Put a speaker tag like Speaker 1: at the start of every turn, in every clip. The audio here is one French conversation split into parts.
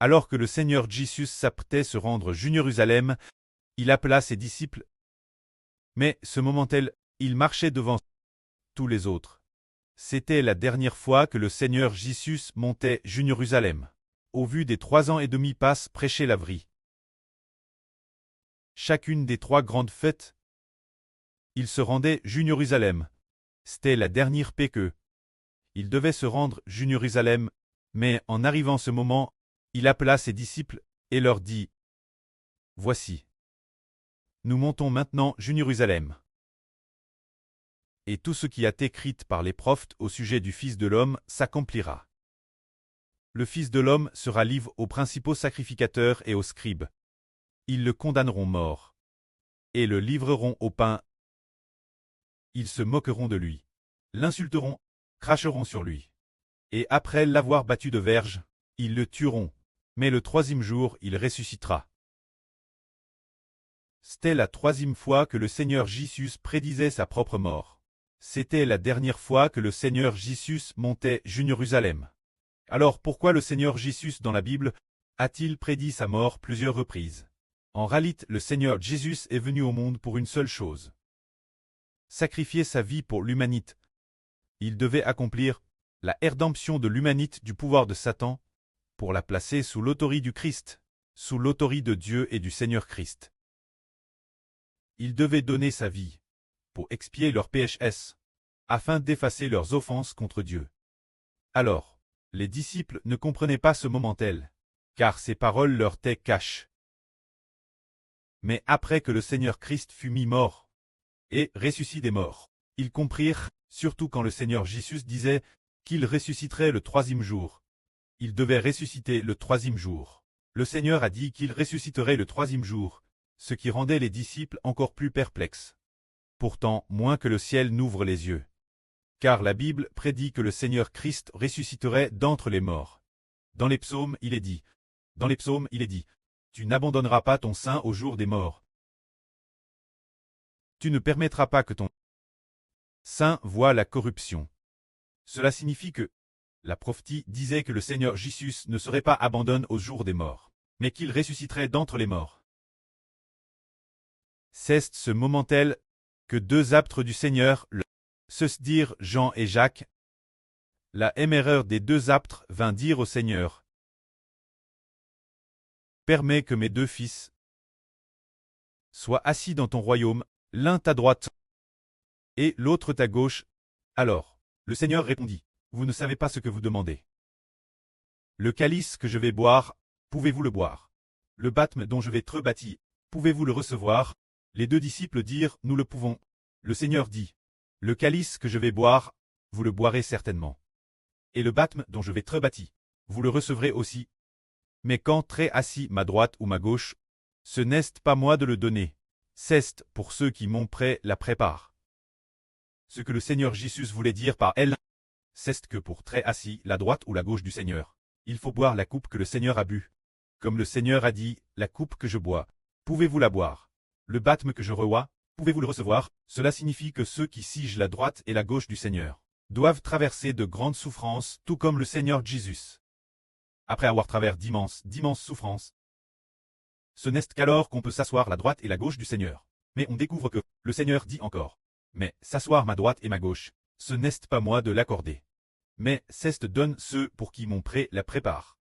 Speaker 1: Alors que le Seigneur Jésus s'apprêtait se rendre Jérusalem, il appela ses disciples. Mais, ce moment-là, il marchait devant tous les autres. C'était la dernière fois que le Seigneur Jésus montait Jérusalem. Au vu des 3 ans et demi passe prêcher la vie. Chacune des 3 grandes fêtes, il se rendait Jérusalem. C'était la dernière paix que il devait se rendre Jérusalem, mais en arrivant ce moment, il appela ses disciples et leur dit: Voici, nous montons maintenant Jérusalem. Et tout ce qui a été écrit par les prophètes au sujet du Fils de l'homme s'accomplira. Le Fils de l'homme sera livré aux principaux sacrificateurs et aux scribes. Ils le condamneront mort et le livreront au pain. Ils se moqueront de lui, l'insulteront, cracheront sur lui. Et après l'avoir battu de verge, ils le tueront. Mais le 3e jour, il ressuscitera. C'était la 3e fois que le Seigneur Jésus prédisait sa propre mort. C'était la dernière fois que le Seigneur Jésus montait Jérusalem. Alors pourquoi le Seigneur Jésus dans la Bible a-t-il prédit sa mort plusieurs reprises? En réalité, le Seigneur Jésus est venu au monde pour une seule chose: sacrifier sa vie pour l'humanité. Il devait accomplir la rédemption de l'humanité du pouvoir de Satan, pour la placer sous l'autorité du Christ, sous l'autorité de Dieu et du Seigneur Christ. Il devait donner sa vie pour expier leurs péchés, afin d'effacer leurs offenses contre Dieu. Alors, les disciples ne comprenaient pas ce moment tel, car ces paroles leur étaient cachées. Mais après que le Seigneur Christ fut mis mort et ressuscité des morts, ils comprirent, surtout quand le Seigneur Jésus disait qu'il ressusciterait le 3e jour. Il devait ressusciter le 3e jour. Le Seigneur a dit qu'il ressusciterait le 3e jour, ce qui rendait les disciples encore plus perplexes. Pourtant, moins que le ciel n'ouvre les yeux. Car la Bible prédit que le Seigneur Christ ressusciterait d'entre les morts. Dans les psaumes, il est dit, tu n'abandonneras pas ton saint au jour des morts. Tu ne permettras pas que ton saint voie la corruption. Cela signifie que la prophétie disait que le Seigneur Jésus ne serait pas abandonné au jour des morts, mais qu'il ressusciterait d'entre les morts. C'est ce moment-là que 2 apôtres du Seigneur, se dire Jean et Jacques, la erreur des 2 apôtres vint dire au Seigneur: Permets que mes 2 fils soient assis dans ton royaume, l'un ta droite et l'autre ta gauche. Alors, le Seigneur répondit: Vous ne savez pas ce que vous demandez. Le calice que je vais boire, pouvez-vous le boire? Le baptême dont je vais être baptisé, pouvez-vous le recevoir? Les 2 disciples dirent: Nous le pouvons. Le Seigneur dit: Le calice que je vais boire, vous le boirez certainement. Et le baptême dont je vais être baptisé, vous le recevrez aussi. Mais quand serez assis ma droite ou ma gauche, ce n'est pas moi de le donner, c'est pour ceux qui m'ont prêt la préparent. Ce que le Seigneur Jésus voulait dire par elle, c'est que pour être assis la droite ou la gauche du Seigneur, il faut boire la coupe que le Seigneur a bu. Comme le Seigneur a dit: La coupe que je bois, pouvez-vous la boire? Le baptême que je reçois, pouvez-vous le recevoir? Cela signifie que ceux qui siègent la droite et la gauche du Seigneur doivent traverser de grandes souffrances, tout comme le Seigneur Jésus. Après avoir traversé d'immenses souffrances, ce n'est qu'alors qu'on peut s'asseoir la droite et la gauche du Seigneur. Mais on découvre que le Seigneur dit encore: Mais s'asseoir ma droite et ma gauche, ce n'est pas moi de l'accorder. Mais c'est donne ceux pour qui mon prêt la prépare.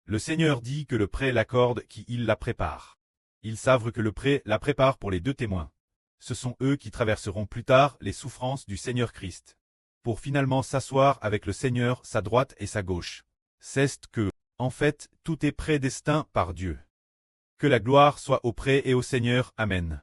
Speaker 1: Le Seigneur dit que le prêt l'accorde qui il la prépare. Ils savent que le prêt la prépare pour les 2 témoins. Ce sont eux qui traverseront plus tard les souffrances du Seigneur Christ, pour finalement s'asseoir avec le Seigneur sa droite et sa gauche. C'est que, en fait, tout est prédestiné par Dieu. Que la gloire soit au prêt et au Seigneur. Amen.